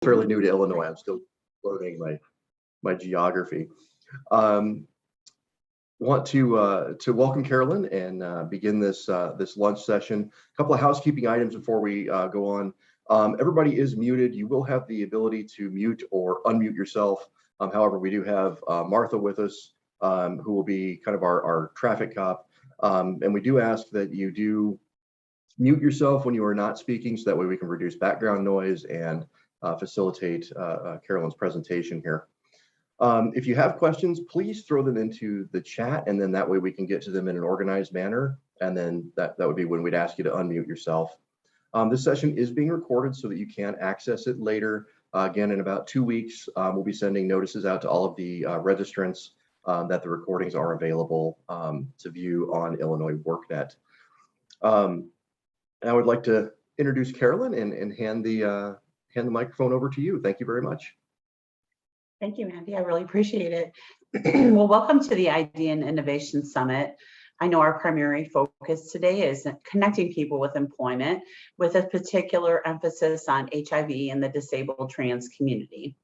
fairly new to Illinois. I'm still learning my geography. Want to welcome Carolyn and begin this lunch session. A couple of housekeeping items before we go on. Everybody is muted. You will have the ability to mute or unmute yourself. However, we do have Martha with us, who will be kind of our traffic cop. And we do ask that you do mute yourself when you are not speaking, so that way we can reduce background noise and facilitate Carolyn's presentation here. If you have questions, please throw them into the chat, and then that way we can get to them in an organized manner. And then that would be when we'd ask you to unmute yourself. This session is being recorded so that you can access it later. Again, in about 2 weeks, we'll be sending notices out to all of the registrants that the recordings are available to view on Illinois WorkNet. I would like to introduce Carolyn and hand the microphone over to you. Thank you very much. Thank you, Andy. I really appreciate it. Well, welcome to the Idea and Innovation Summit. I know our primary focus today is connecting people with employment, with a particular emphasis on HIV and the disabled trans community.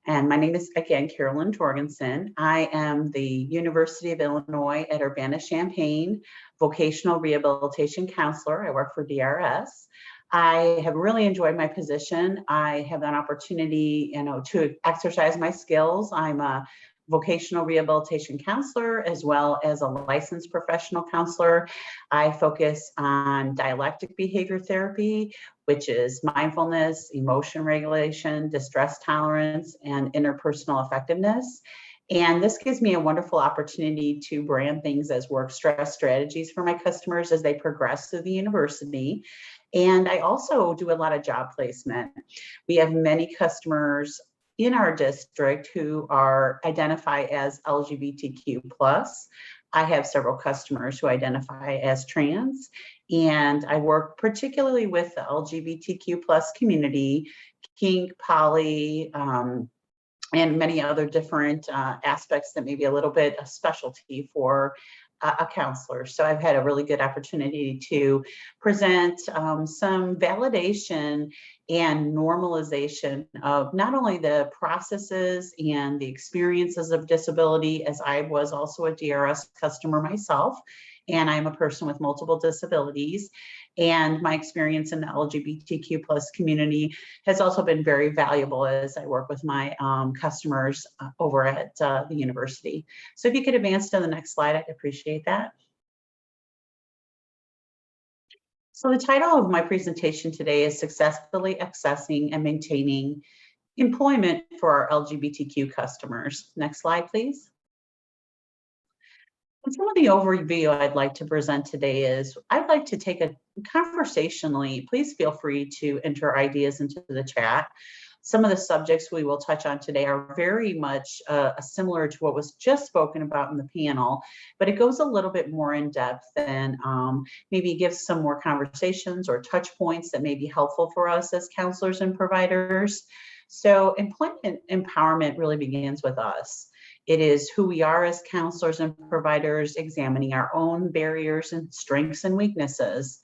And my name is, again, Carolyn Torgensen. I am the University of Illinois at Urbana-Champaign vocational rehabilitation counselor. I work for DRS. I have really enjoyed my position. I have an opportunity, to exercise my skills. I'm a vocational rehabilitation counselor as well as a licensed professional counselor. I focus on dialectic behavior therapy, which is mindfulness, emotion regulation, distress tolerance, and interpersonal effectiveness. And this gives me a wonderful opportunity to brand things as work stress strategies for my customers as they progress through the university. And I also do a lot of job placement. We have many customers in our district who identify as LGBTQ+. I have several customers who identify as trans, and I work particularly with the LGBTQ+ community, kink, poly, and many other different aspects that may be a little bit of specialty for a counselor. So I've had a really good opportunity to present some validation and normalization of not only the processes and the experiences of disability, as I was also a DRS customer myself, and I'm a person with multiple disabilities. And my experience in the LGBTQ+ community has also been very valuable as I work with my customers over at the university. So if you could advance to the next slide, I'd appreciate that. So the title of my presentation today is Successfully Accessing and Maintaining Employment for Our LGBTQ Customers. Next slide, please. And some of the overview I'd like to present today is I'd like to take a conversationally, please feel free to enter ideas into the chat. Some of the subjects we will touch on today are very much similar to what was just spoken about in the panel, but it goes a little bit more in depth and maybe gives some more conversations or touch points that may be helpful for us as counselors and providers. So employment empowerment really begins with us. It is who we are as counselors and providers, examining our own barriers and strengths and weaknesses,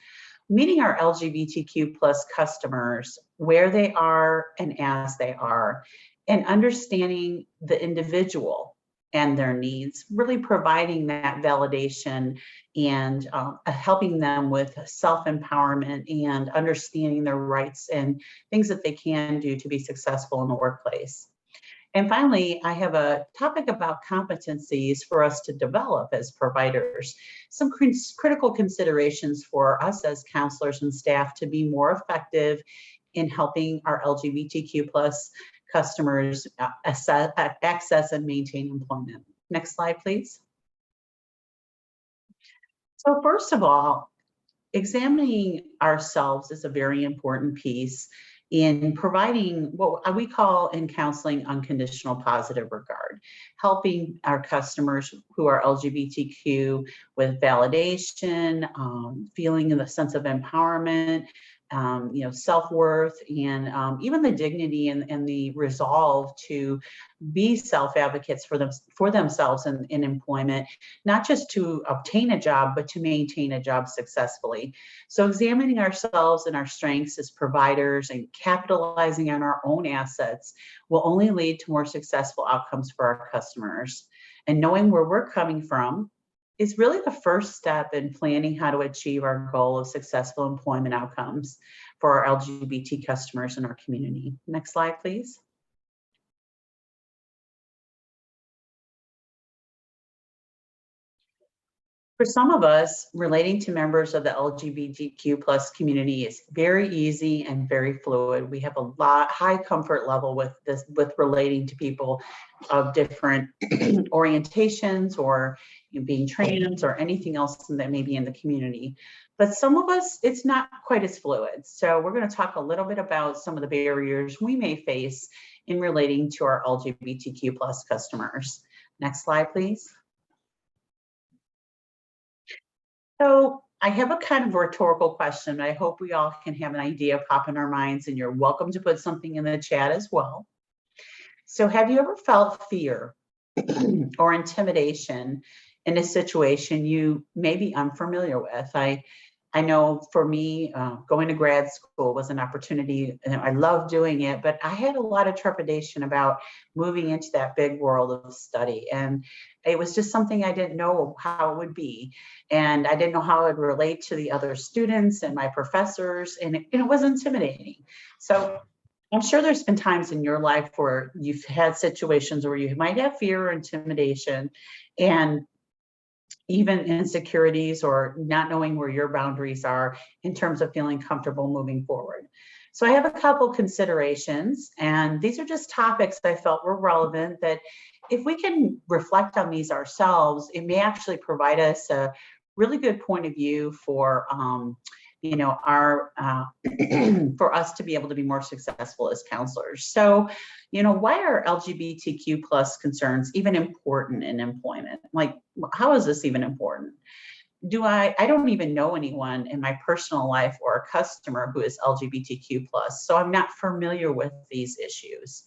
meeting our LGBTQ+ customers where they are and as they are, and understanding the individual and their needs, really providing that validation and helping them with self-empowerment and understanding their rights and things that they can do to be successful in the workplace. And finally, I have a topic about competencies for us to develop as providers, some critical considerations for us as counselors and staff to be more effective in helping our LGBTQ+ customers access and maintain employment. Next slide, please. So first of all, examining ourselves is a very important piece in providing what we call in counseling unconditional positive regard, helping our customers who are LGBTQ with validation, feeling the sense of empowerment, self-worth and even the dignity and the resolve to be self-advocates for themselves in employment, not just to obtain a job, but to maintain a job successfully. So examining ourselves and our strengths as providers and capitalizing on our own assets will only lead to more successful outcomes for our customers. And knowing where we're coming from is really the first step in planning how to achieve our goal of successful employment outcomes for our LGBT customers in our community. Next slide, please. For some of us, relating to members of the LGBTQ plus community is very easy and very fluid. We have a high comfort level with relating to people of different orientations or being trans or anything else that may be in the community. But some of us, it's not quite as fluid. So we're going to talk a little bit about some of the barriers we may face in relating to our LGBTQ plus customers. Next slide, please. So I have a kind of rhetorical question. I hope we all can have an idea pop in our minds, and you're welcome to put something in the chat as well. So have you ever felt fear or intimidation in a situation you may be unfamiliar with? I know for me, going to grad school was an opportunity, and I loved doing it, but I had a lot of trepidation about moving into that big world of study. And it was just something I didn't know how it would be. And I didn't know how it would relate to the other students and my professors, and it was intimidating. So I'm sure there's been times in your life where you've had situations where you might have fear or intimidation, and even insecurities or not knowing where your boundaries are in terms of feeling comfortable moving forward. So I have a couple considerations, and these are just topics I felt were relevant that if we can reflect on these ourselves, it may actually provide us a really good point of view for for us to be able to be more successful as counselors. So, why are LGBTQ plus concerns even important in employment? Like, how is this even important? I don't even know anyone in my personal life or a customer who is LGBTQ plus, so I'm not familiar with these issues.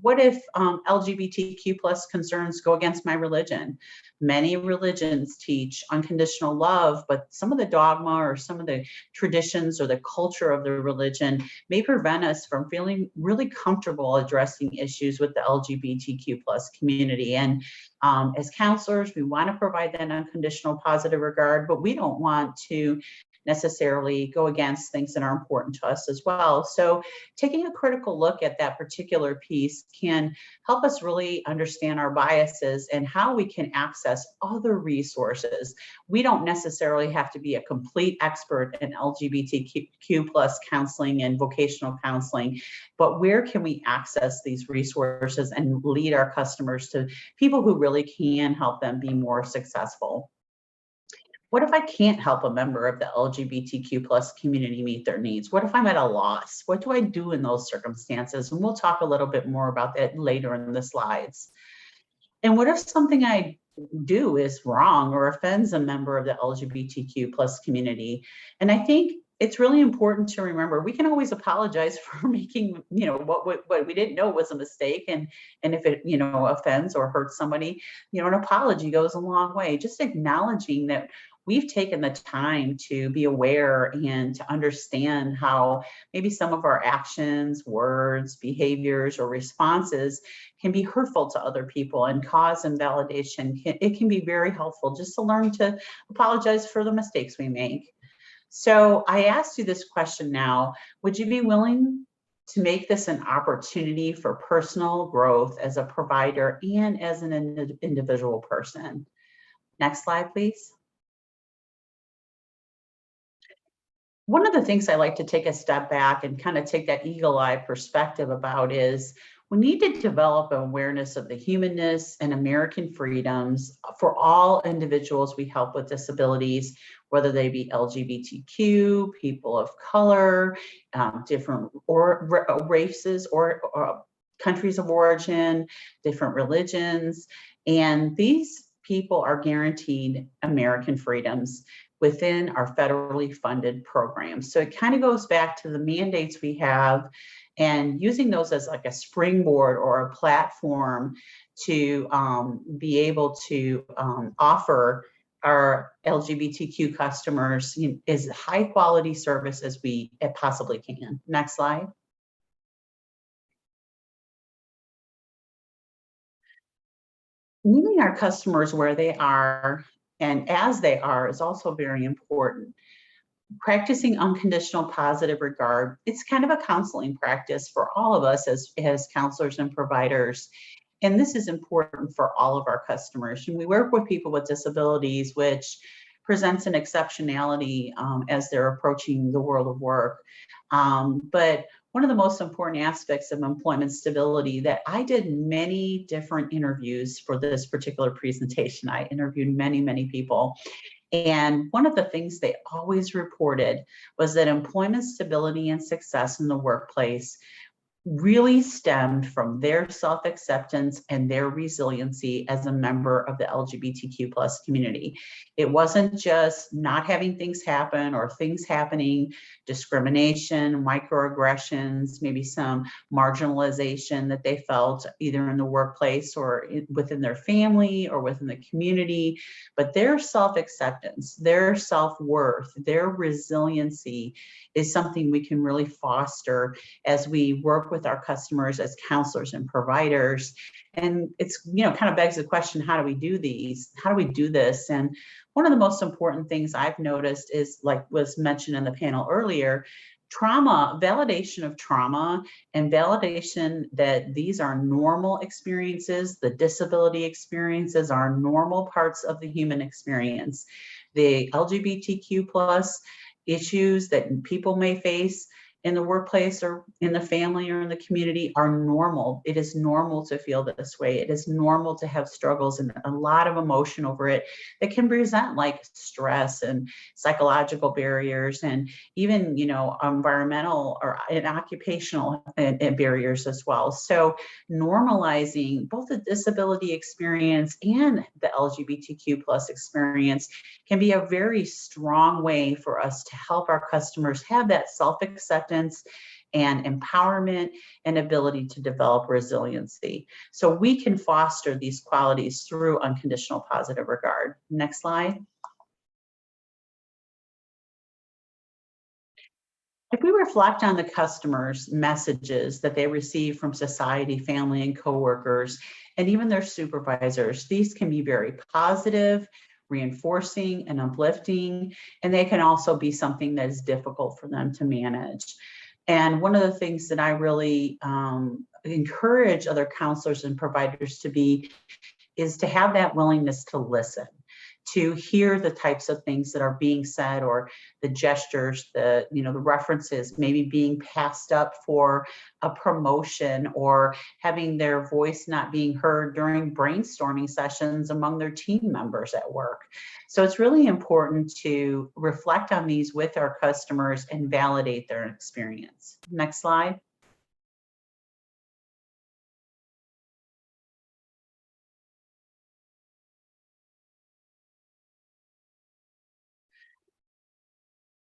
What if LGBTQ plus concerns go against my religion? Many religions teach unconditional love, but some of the dogma or some of the traditions or the culture of the religion may prevent us from feeling really comfortable addressing issues with the LGBTQ plus community. And as counselors, we want to provide that unconditional positive regard, but we don't want to necessarily go against things that are important to us as well. So taking a critical look at that particular piece can help us really understand our biases and how we can access other resources. We don't necessarily have to be a complete expert in LGBTQ plus counseling and vocational counseling, but where can we access these resources and lead our customers to people who really can help them be more successful? What if I can't help a member of the LGBTQ plus community meet their needs? What if I'm at a loss? What do I do in those circumstances? And we'll talk a little bit more about that later in the slides. And what if something I do is wrong or offends a member of the LGBTQ plus community? And I think it's really important to remember we can always apologize for making, what we didn't know was a mistake. And if it, offends or hurts somebody, an apology goes a long way. Just acknowledging that we've taken the time to be aware and to understand how maybe some of our actions, words, behaviors, or responses can be hurtful to other people and cause invalidation. It can be very helpful just to learn to apologize for the mistakes we make. So I asked you this question now: would you be willing to make this an opportunity for personal growth as a provider and as an individual person? Next slide, please. One of the things I like to take a step back and kind of take that eagle eye perspective about is we need to develop an awareness of the humanness and American freedoms for all individuals we help with disabilities, whether they be LGBTQ, people of color, different races or countries of origin, different religions. And these people are guaranteed American freedoms, within our federally funded programs. So it kind of goes back to the mandates we have and using those as like a springboard or a platform to be able to offer our LGBTQ customers as high quality service as we possibly can. Next slide. Meeting our customers where they are and as they are is also very important. Practicing unconditional positive regard, it's kind of a counseling practice for all of us as counselors and providers. And this is important for all of our customers. And we work with people with disabilities, which presents an exceptionality as they're approaching the world of work. But one of the most important aspects of employment stability that I did many different interviews for this particular presentation. I interviewed many, many people. And one of the things they always reported was that employment stability and success in the workplace really stemmed from their self-acceptance and their resiliency as a member of the LGBTQ plus community. It wasn't just not having things happen or things happening, discrimination, microaggressions, maybe some marginalization that they felt either in the workplace or within their family or within the community, but their self-acceptance, their self-worth, their resiliency is something we can really foster as we work with our customers as counselors and providers. And it's, kind of begs the question, how do we do these? How do we do this? And one of the most important things I've noticed is, like was mentioned in the panel earlier, trauma, validation of trauma and validation that these are normal experiences, the disability experiences are normal parts of the human experience. The LGBTQ plus issues that people may face in the workplace or in the family or in the community are normal. It is normal to feel this way. It is normal to have struggles and a lot of emotion over it that can present like stress and psychological barriers and even, environmental or occupational barriers as well. So normalizing both the disability experience and the LGBTQ plus experience can be a very strong way for us to help our customers have that self-acceptance and empowerment and ability to develop resiliency. So we can foster these qualities through unconditional positive regard. Next slide. If we reflect on the customers' messages that they receive from society, family, and coworkers, and even their supervisors, these can be very positive, reinforcing and uplifting, and they can also be something that is difficult for them to manage. And one of the things that I really encourage other counselors and providers to be is to have that willingness to listen, to hear the types of things that are being said or the gestures, the references maybe being passed up for a promotion or having their voice not being heard during brainstorming sessions among their team members at work. So it's really important to reflect on these with our customers and validate their experience. Next slide.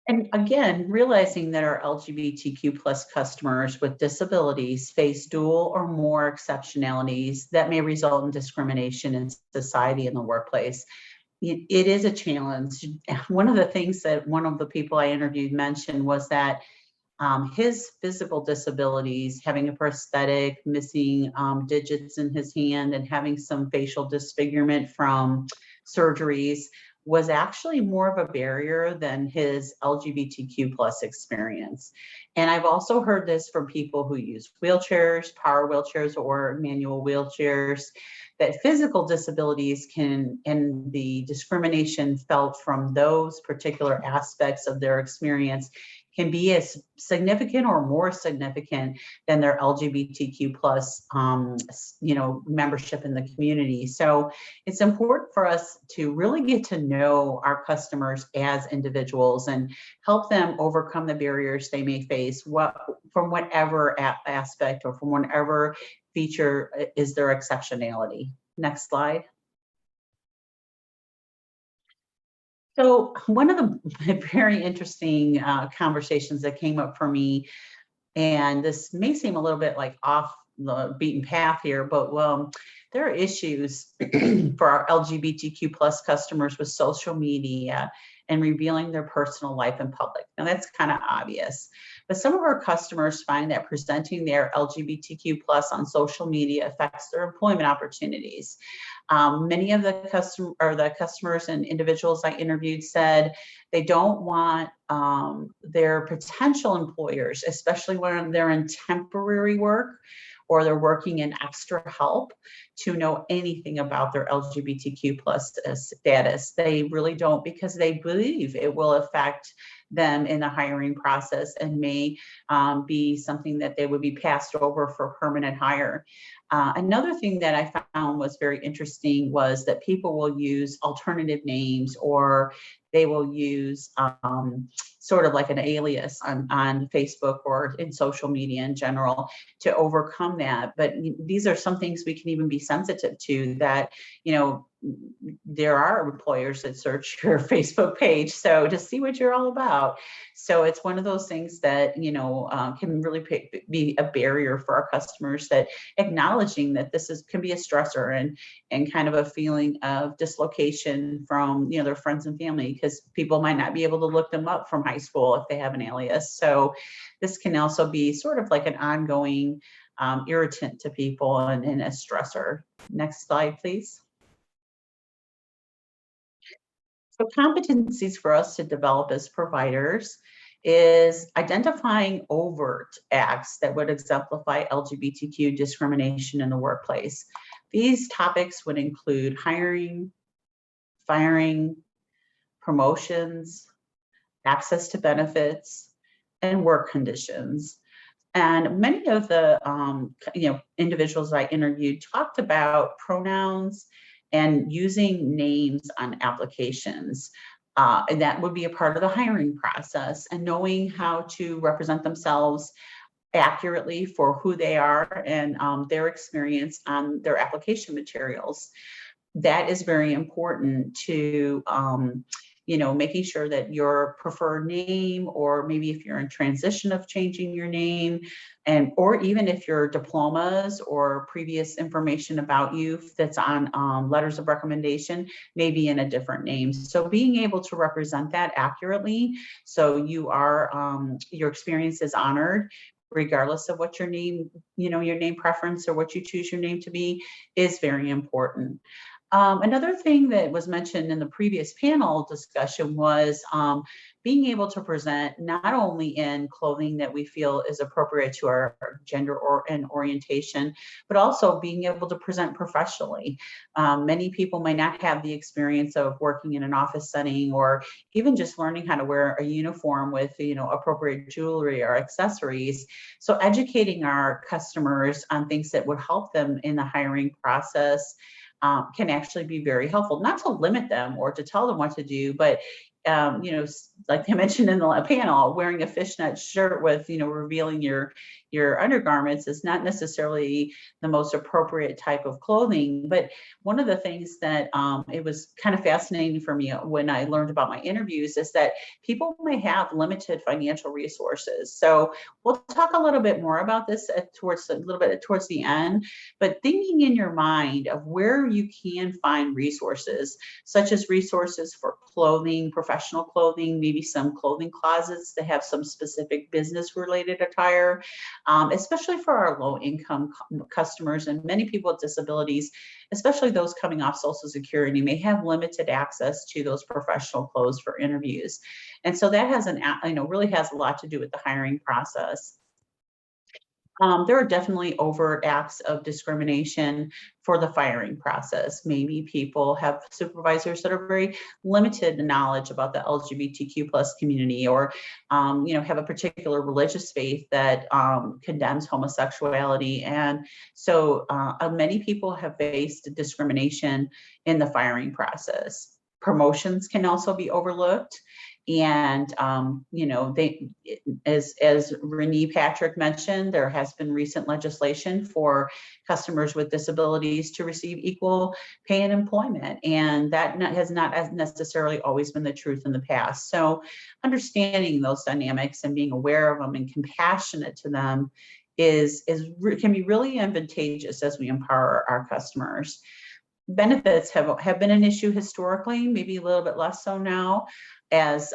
And again, realizing that our LGBTQ plus customers with disabilities face dual or more exceptionalities that may result in discrimination in society and the workplace. It is a challenge. One of the things that one of the people I interviewed mentioned was that his physical disabilities, having a prosthetic, missing digits in his hand, and having some facial disfigurement from surgeries was actually more of a barrier than his LGBTQ plus experience. And I've also heard this from people who use wheelchairs, power wheelchairs, or manual wheelchairs, that physical disabilities can, and the discrimination felt from those particular aspects of their experience can be as significant or more significant than their LGBTQ plus, membership in the community. So it's important for us to really get to know our customers as individuals and help them overcome the barriers they may face from whatever aspect or from whatever feature is their exceptionality. Next slide. So one of the very interesting conversations that came up for me, and this may seem a little bit like off the beaten path here, but there are issues for our LGBTQ plus customers with social media and revealing their personal life in public. Now that's kind of obvious, but some of our customers find that presenting their LGBTQ plus on social media affects their employment opportunities. Many of the customers and individuals I interviewed said they don't want their potential employers, especially when they're in temporary work or they're working in extra help, to know anything about their LGBTQ plus status. They really don't, because they believe it will affect them in the hiring process and may be something that they would be passed over for permanent hire. Another thing that I found was very interesting was that people will use alternative names, or they will use sort of like an alias on Facebook or in social media in general to overcome that. But these are some things we can even be sensitive to, that, you know, there are employers that search your Facebook page, so to see what you're all about. So it's one of those things that, you know, can really be a barrier for our customers, that acknowledging that this can be a stressor and kind of a feeling of dislocation from, you know, their friends and family, because people might not be able to look them up from high school if they have an alias. So this can also be sort of like an ongoing irritant to people and a stressor. Next slide, please. So competencies for us to develop as providers is identifying overt acts that would exemplify LGBTQ discrimination in the workplace. These topics would include hiring, firing, promotions, access to benefits, and work conditions. And many of the individuals I interviewed talked about pronouns and using names on applications. And that would be a part of the hiring process, and knowing how to represent themselves accurately for who they are and their experience on their application materials. That is very important to making sure that your preferred name, or maybe if you're in transition of changing your name, and or even if your diplomas or previous information about you that's on letters of recommendation may be in a different name. So being able to represent that accurately, so you are your experience is honored regardless of what your name, your name preference or what you choose your name to be, is very important. Another thing that was mentioned in the previous panel discussion was being able to present not only in clothing that we feel is appropriate to our gender and orientation, but also being able to present professionally. Many people may not have the experience of working in an office setting, or even just learning how to wear a uniform with appropriate jewelry or accessories. So educating our customers on things that would help them in the hiring process can actually be very helpful. Not to limit them or to tell them what to do, but like I mentioned in the panel, wearing a fishnet shirt with revealing your undergarments is not necessarily the most appropriate type of clothing. But one of the things that it was kind of fascinating for me when I learned about my interviews is that people may have limited financial resources. So we'll talk a little bit more about this towards the end, but thinking in your mind of where you can find resources, such as resources for clothing, professional clothing, maybe some clothing closets that have some specific business related attire, especially for our low income customers, and many people with disabilities, especially those coming off Social Security, may have limited access to those professional clothes for interviews. And so that has really has a lot to do with the hiring process. There are definitely overt acts of discrimination for the firing process. Maybe people have supervisors that are very limited in knowledge about the LGBTQ plus community, or have a particular religious faith that condemns homosexuality. And so many people have faced discrimination in the firing process. Promotions can also be overlooked. And, as Renee Patrick mentioned, there has been recent legislation for customers with disabilities to receive equal pay in employment. And that has not necessarily always been the truth in the past. So understanding those dynamics and being aware of them and compassionate to them can be really advantageous as we empower our customers. Benefits have been an issue historically, maybe a little bit less so now, as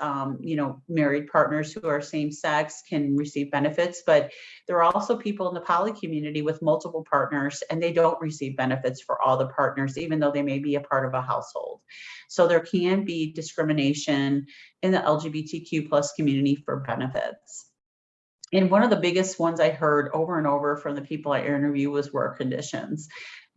married partners who are same sex can receive benefits, but there are also people in the poly community with multiple partners, and they don't receive benefits for all the partners, even though they may be a part of a household. So there can be discrimination in the LGBTQ plus community for benefits. And one of the biggest ones I heard over and over from the people I interview was work conditions.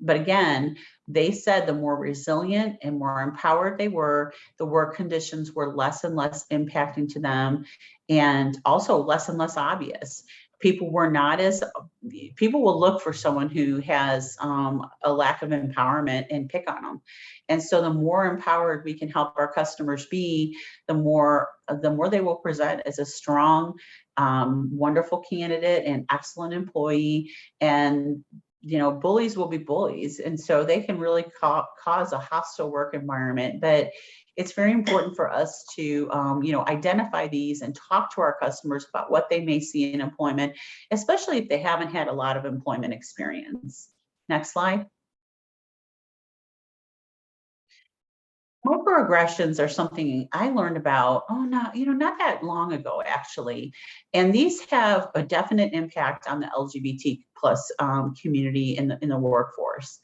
But again, they said the more resilient and more empowered they were, the work conditions were less and less impacting to them, and also less and less obvious. People will look for someone who has a lack of empowerment and pick on them. And so the more empowered we can help our customers be, the more they will present as a strong, wonderful candidate and excellent employee. And bullies will be bullies, and so they can really cause a hostile work environment. But it's very important for us to identify these and talk to our customers about what they may see in employment, especially if they haven't had a lot of employment experience. Next slide. Microaggressions are something I learned about, not that long ago, actually. And these have a definite impact on the LGBT plus community in the workforce.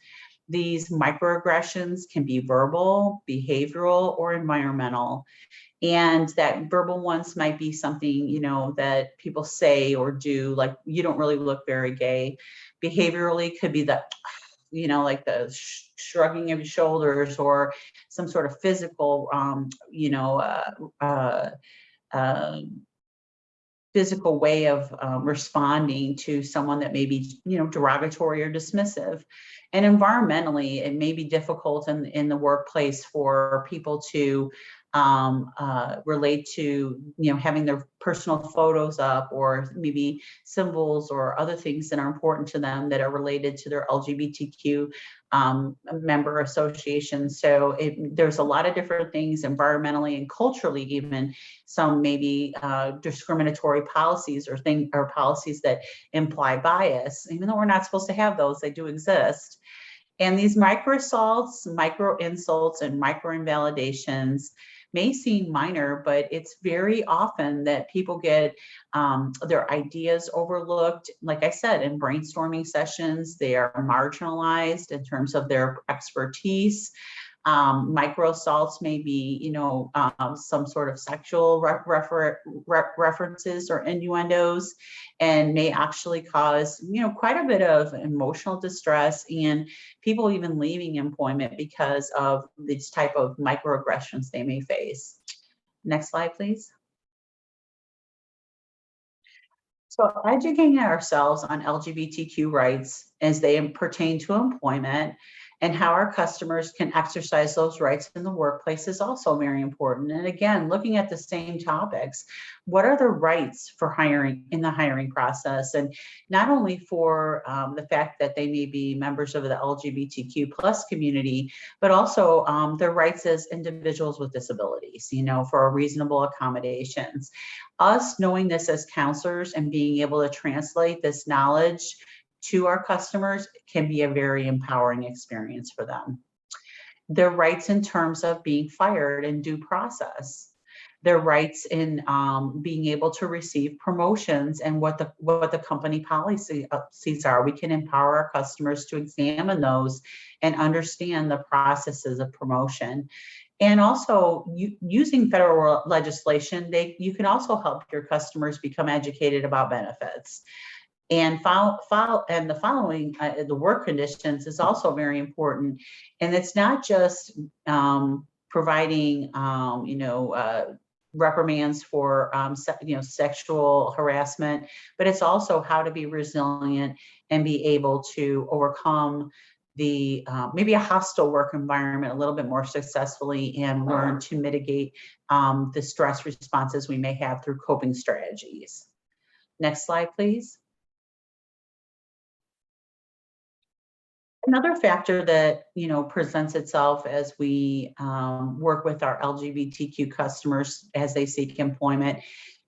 These microaggressions can be verbal, behavioral, or environmental. And that verbal ones might be something, that people say or do, like, you don't really look very gay. Behaviorally could be like the shrugging of your shoulders, or some sort of physical, physical way of responding to someone that may be, derogatory or dismissive. And environmentally, it may be difficult in the workplace for people to relate to, having their personal photos up, or maybe symbols or other things that are important to them that are related to their LGBTQ member association. So there's a lot of different things environmentally and culturally, even some maybe discriminatory policies or policies that imply bias. Even though we're not supposed to have those, they do exist. And these micro assaults, micro insults, and micro invalidations may seem minor, but it's very often that people get their ideas overlooked. Like I said, in brainstorming sessions, they are marginalized in terms of their expertise. Micro assaults may be, some sort of sexual references or innuendos, and may actually cause, quite a bit of emotional distress, and people even leaving employment because of these type of microaggressions they may face. Next slide, please. So educating ourselves on LGBTQ rights as they pertain to employment, and how our customers can exercise those rights in the workplace is also very important. And again, looking at the same topics, what are the rights for hiring in the hiring process? And not only for the fact that they may be members of the LGBTQ plus community, but also their rights as individuals with disabilities, for reasonable accommodations. Us knowing this as counselors and being able to translate this knowledge to our customers can be a very empowering experience for them. Their rights in terms of being fired in due process. Their rights in being able to receive promotions, and what the company policies are. We can empower our customers to examine those and understand the processes of promotion. And also, using federal legislation, you can also help your customers become educated about benefits. And the following, the work conditions is also very important. And it's not just providing, reprimands for, sexual harassment, but it's also how to be resilient and be able to overcome the maybe a hostile work environment a little bit more successfully and learn to mitigate the stress responses we may have through coping strategies. Next slide, please. Another factor that presents itself as we work with our LGBTQ customers as they seek employment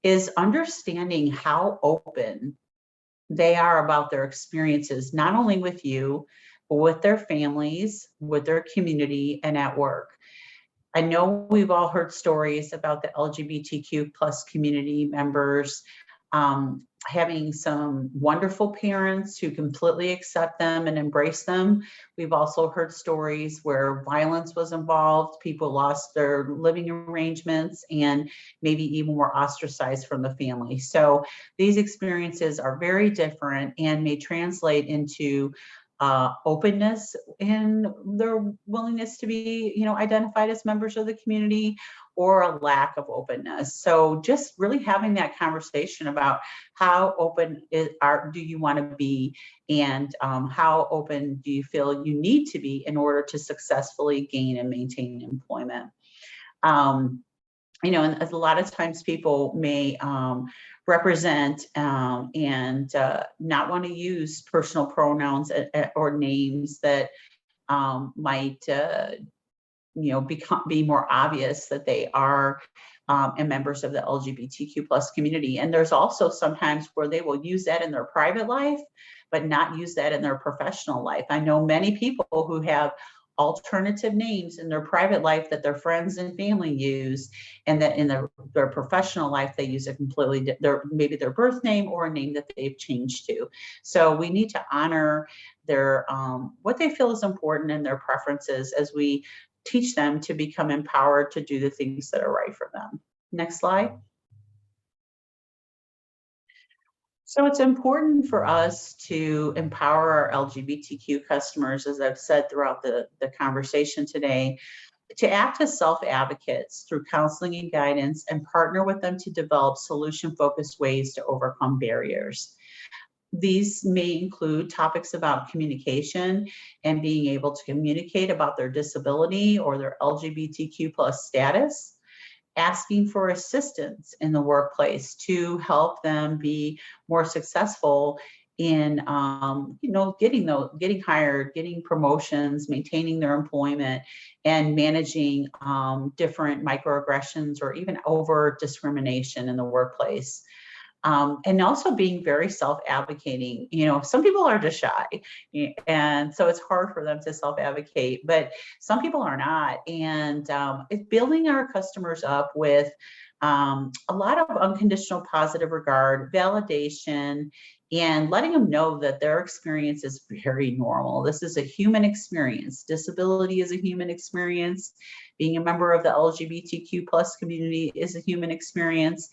is understanding how open they are about their experiences, not only with you, but with their families, with their community, and at work. I know we've all heard stories about the LGBTQ plus community members having some wonderful parents who completely accept them and embrace them. We've also heard stories where violence was involved, people lost their living arrangements, and maybe even were ostracized from the family. So these experiences are very different and may translate into openness in their willingness to be, identified as members of the community, or a lack of openness. So just really having that conversation about how open do you want to be, and how open do you feel you need to be in order to successfully gain and maintain employment. And a lot of times people may represent and not want to use personal pronouns or names that might be more obvious that they are and members of the LGBTQ plus community. And there's also sometimes where they will use that in their private life, but not use that in their professional life. I know many people who have alternative names in their private life that their friends and family use, and that in their professional life they use a completely maybe their birth name or a name that they've changed to. So we need to honor their what they feel is important and their preferences as we teach them to become empowered to do the things that are right for them. Next slide. So it's important for us to empower our LGBTQ customers, as I've said throughout the conversation today, to act as self-advocates through counseling and guidance, and partner with them to develop solution-focused ways to overcome barriers. These may include topics about communication and being able to communicate about their disability or their LGBTQ plus status, asking for assistance in the workplace to help them be more successful in getting hired, getting promotions, maintaining their employment, and managing different microaggressions or even overt discrimination in the workplace. And also being very self-advocating. Some people are just shy, and so it's hard for them to self-advocate, but some people are not. And it's building our customers up with a lot of unconditional positive regard, validation, and letting them know that their experience is very normal. This is a human experience. Disability is a human experience. Being a member of the LGBTQ plus community is a human experience.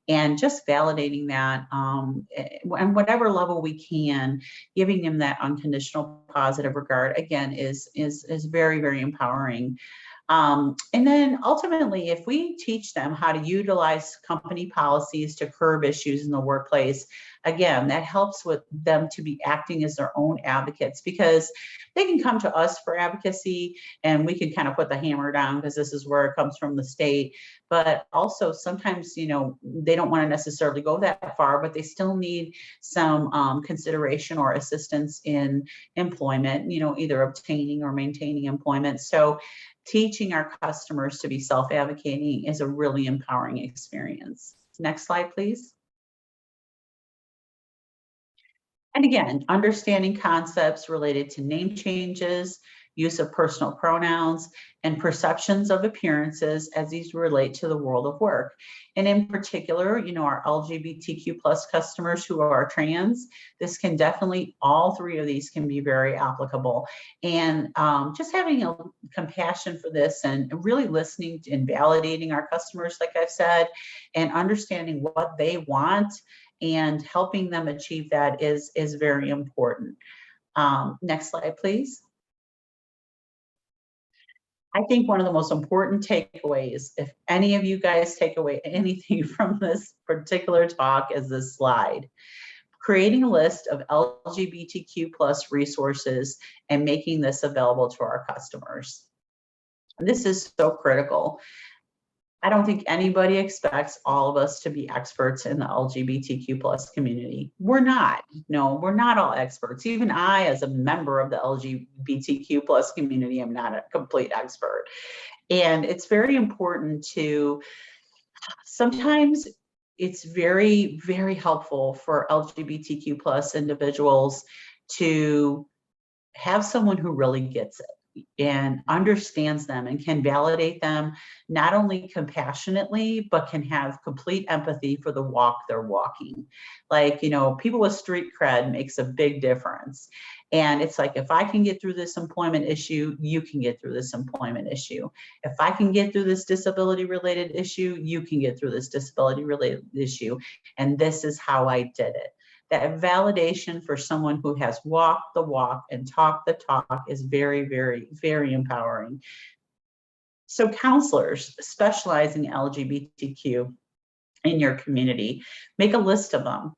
And just validating that on whatever level we can, giving them that unconditional positive regard, again, is very, very empowering. And then ultimately, if we teach them how to utilize company policies to curb issues in the workplace, again, that helps with them to be acting as their own advocates, because they can come to us for advocacy and we can kind of put the hammer down because this is where it comes from the state. But also sometimes, they don't want to necessarily go that far, but they still need some consideration or assistance in employment, either obtaining or maintaining employment. So teaching our customers to be self-advocating is a really empowering experience. Next slide, please. And again, understanding concepts related to name changes, use of personal pronouns, and perceptions of appearances as these relate to the world of work. And in particular, our LGBTQ plus customers who are trans, this can definitely, all three of these can be very applicable. And just having a compassion for this and really listening and validating our customers, like I've said, and understanding what they want and helping them achieve that is very important. Next slide, please. I think one of the most important takeaways, if any of you guys take away anything from this particular talk, is this slide. creating a list of LGBTQ plus resources and making this available to our customers. This is so critical. I don't think anybody expects all of us to be experts in the LGBTQ plus community. We're not. No, we're not all experts. Even I, as a member of the LGBTQ plus community, am not a complete expert. And it's very important to, sometimes it's very, very helpful for LGBTQ plus individuals to have someone who really gets it and understands them and can validate them, not only compassionately, but can have complete empathy for the walk they're walking. Like, people with street cred makes a big difference. And it's like, if I can get through this employment issue, you can get through this employment issue. If I can get through this disability related issue, you can get through this disability related issue. And this is how I did it. That validation for someone who has walked the walk and talked the talk is very, very, very empowering. So counselors specializing in LGBTQ in your community, make a list of them.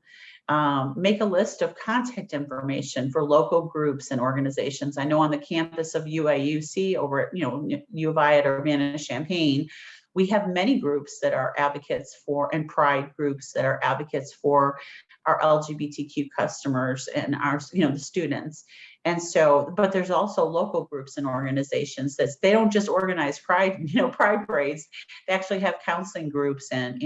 Make a list of contact information for local groups and organizations. I know on the campus of UIUC over at, U of I at Urbana-Champaign, we have many groups that are advocates for, and pride groups that are advocates for our LGBTQ customers and our, the students. And so, but there's also local groups and organizations that they don't just organize pride, pride parades. They actually have counseling groups and,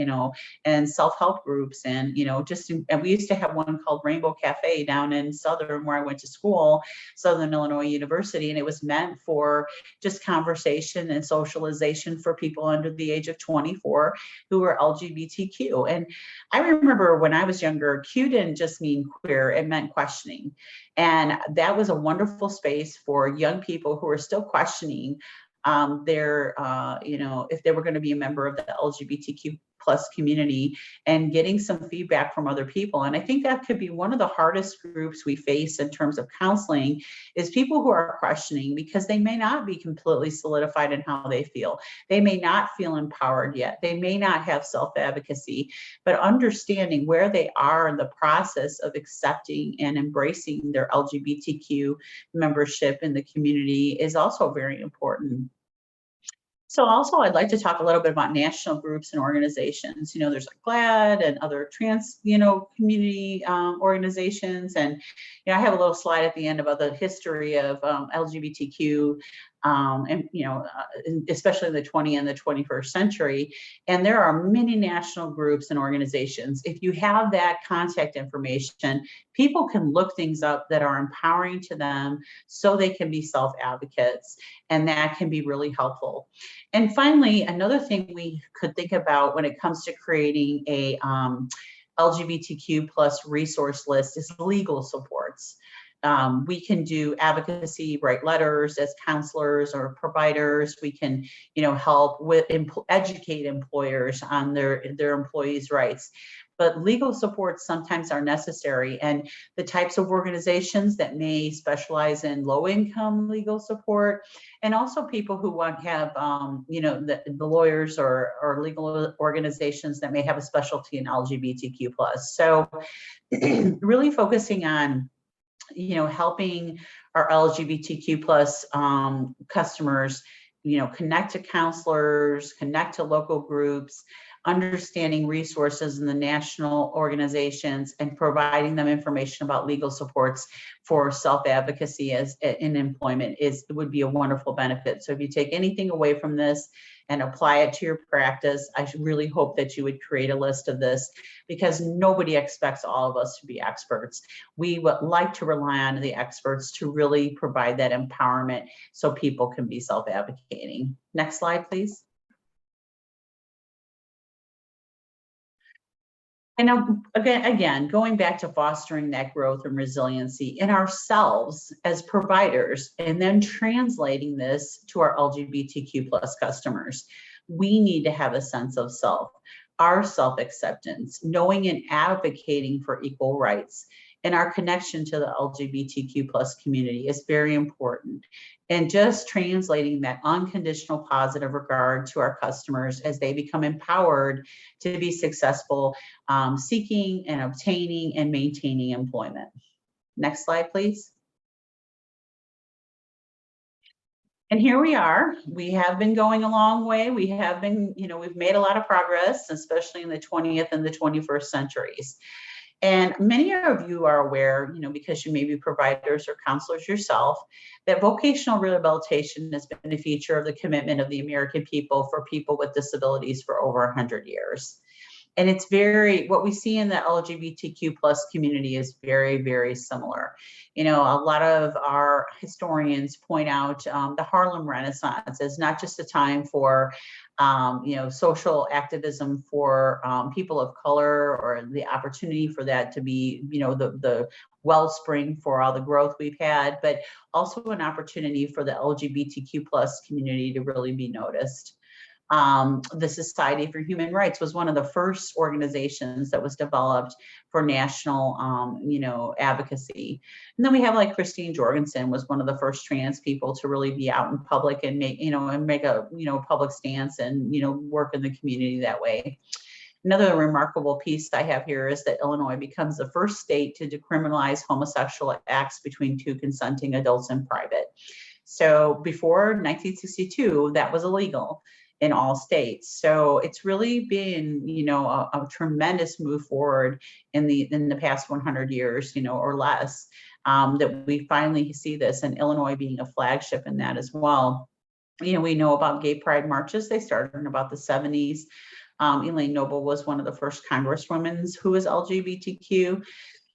and self-help groups and, and we used to have one called Rainbow Cafe down in Southern, where I went to school, Southern Illinois University. And it was meant for just conversation and socialization for people under the age of 24 who were LGBTQ. And I remember when I was younger, Q didn't just mean queer, it meant questioning. And that was a wonderful space for young people who are still questioning their, if they were going to be a member of the LGBTQ plus community and getting some feedback from other people. And I think that could be one of the hardest groups we face in terms of counseling is people who are questioning because they may not be completely solidified in how they feel. They may not feel empowered yet. They may not have self-advocacy, but understanding where they are in the process of accepting and embracing their LGBTQ membership in the community is also very important. So also I'd like to talk a little bit about national groups and organizations. There's GLAAD and other trans, community organizations. And, I have a little slide at the end about the history of LGBTQ and, especially in the 20th and the 21st century. And there are many national groups and organizations. If you have that contact information, people can look things up that are empowering to them so they can be self-advocates. And that can be really helpful. And finally, another thing we could think about when it comes to creating a LGBTQ plus resource list is legal supports. We can do advocacy, write letters as counselors or providers. We can, help with educate employers on their employees' rights. But legal supports sometimes are necessary, and the types of organizations that may specialize in low-income legal support, and also people who want to have, the lawyers or legal organizations that may have a specialty in LGBTQ+. So really focusing on helping our LGBTQ plus customers, connect to counselors, connect to local groups, understanding resources in the national organizations, and providing them information about legal supports for self-advocacy as in employment would be a wonderful benefit. So if you take anything away from this and apply it to your practice, I really hope that you would create a list of this, because nobody expects all of us to be experts. We would like to rely on the experts to really provide that empowerment so people can be self-advocating. Next slide, please. And again, going back to fostering that growth and resiliency in ourselves as providers, and then translating this to our LGBTQ plus customers, we need to have a sense of self. our self-acceptance, knowing and advocating for equal rights, and our connection to the LGBTQ plus community is very important. And just translating that unconditional positive regard to our customers as they become empowered to be successful, seeking and obtaining and maintaining employment. Next slide, please. And here we are. We have been going a long way. We have been, we've made a lot of progress, especially in the 20th and the 21st centuries. And many of you are aware, because you may be providers or counselors yourself, that vocational rehabilitation has been a feature of the commitment of the American people for people with disabilities for over 100 years. And it's what we see in the LGBTQ plus community is very, very similar. A lot of our historians point out the Harlem Renaissance as not just a time for, social activism for people of color, or the opportunity for that to be, the wellspring for all the growth we've had, but also an opportunity for the LGBTQ plus community to really be noticed. The Society for Human Rights was one of the first organizations that was developed for national, advocacy. And then we have like Christine Jorgensen was one of the first trans people to really be out in public and make a, public stance and, work in the community that way. Another remarkable piece I have here is that Illinois becomes the first state to decriminalize homosexual acts between two consenting adults in private. So before 1962, that was illegal in all states. So it's really been, a tremendous move forward in the past 100 years, or less, that we finally see this, and Illinois being a flagship in that as well. We know about gay pride marches. They started in about the 70s. Elaine Noble was one of the first congresswomen who was LGBTQ.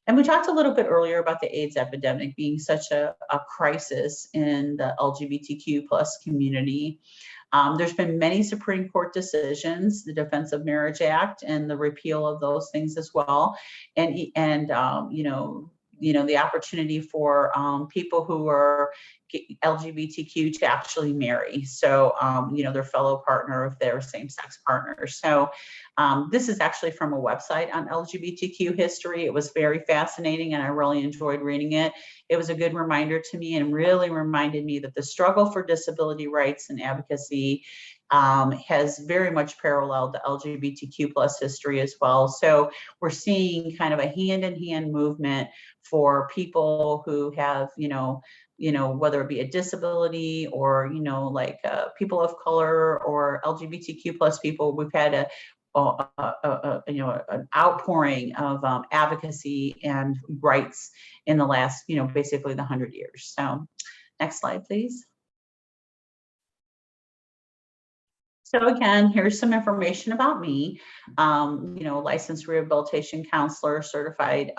And we talked a little bit earlier about the AIDS epidemic being such a crisis in the LGBTQ plus community. There's been many Supreme Court decisions, the Defense of Marriage Act and the repeal of those things as well. And the opportunity for people who are LGBTQ to actually marry. So, their fellow partner if they're same-sex partners. So this is actually from a website on LGBTQ history. It was very fascinating and I really enjoyed reading it. It was a good reminder to me and really reminded me that the struggle for disability rights and advocacy has very much paralleled the LGBTQ plus history as well. So we're seeing kind of a hand-in-hand movement for people who have, whether it be a disability or, people of color or LGBTQ plus people. We've had an outpouring of advocacy and rights in the last, basically the 100 years. So next slide, please. So again, here's some information about me. Licensed rehabilitation counselor, certified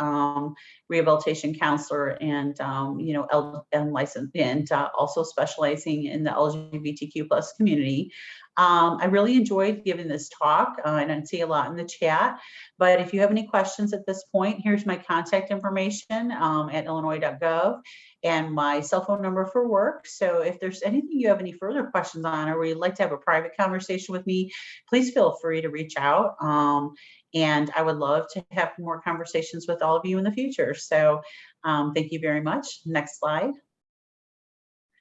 rehabilitation counselor, and and licensed, and also specializing in the LGBTQ plus community. I really enjoyed giving this talk, and I see a lot in the chat. But if you have any questions at this point, here's my contact information at illinois.gov and my cell phone number for work. So if there's anything you have any further questions on, or you'd like to have a private conversation with me, please feel free to reach out. And I would love to have more conversations with all of you in the future. So thank you very much. Next slide.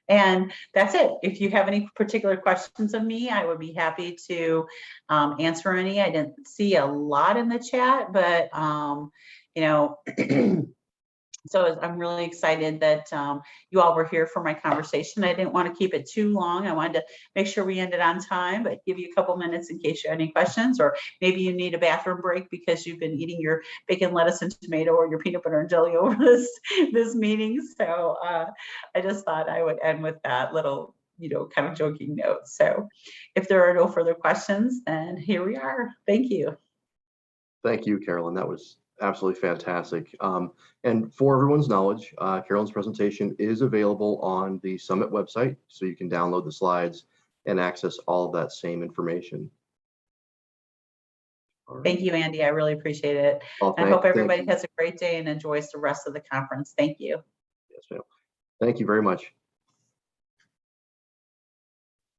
And that's it. If you have any particular questions of me, I would be happy to answer any. I didn't see a lot in the chat, but so I'm really excited that you all were here for my conversation. I didn't want to keep it too long. I wanted to make sure we ended on time, but give you a couple minutes in case you have any questions, or maybe you need a bathroom break because you've been eating your bacon, lettuce, and tomato, or your peanut butter and jelly over this meeting. So I just thought I would end with that little, kind of joking note. So if there are no further questions, then here we are. Thank you. Thank you, Carolyn. That was absolutely fantastic. And for everyone's knowledge, Carolyn's presentation is available on the Summit website, so you can download the slides and access all of that same information. Right. Thank you, Andy. I really appreciate it. Well, I hope everybody has a great day and enjoys the rest of the conference. Thank you. Yes, ma'am. Thank you very much.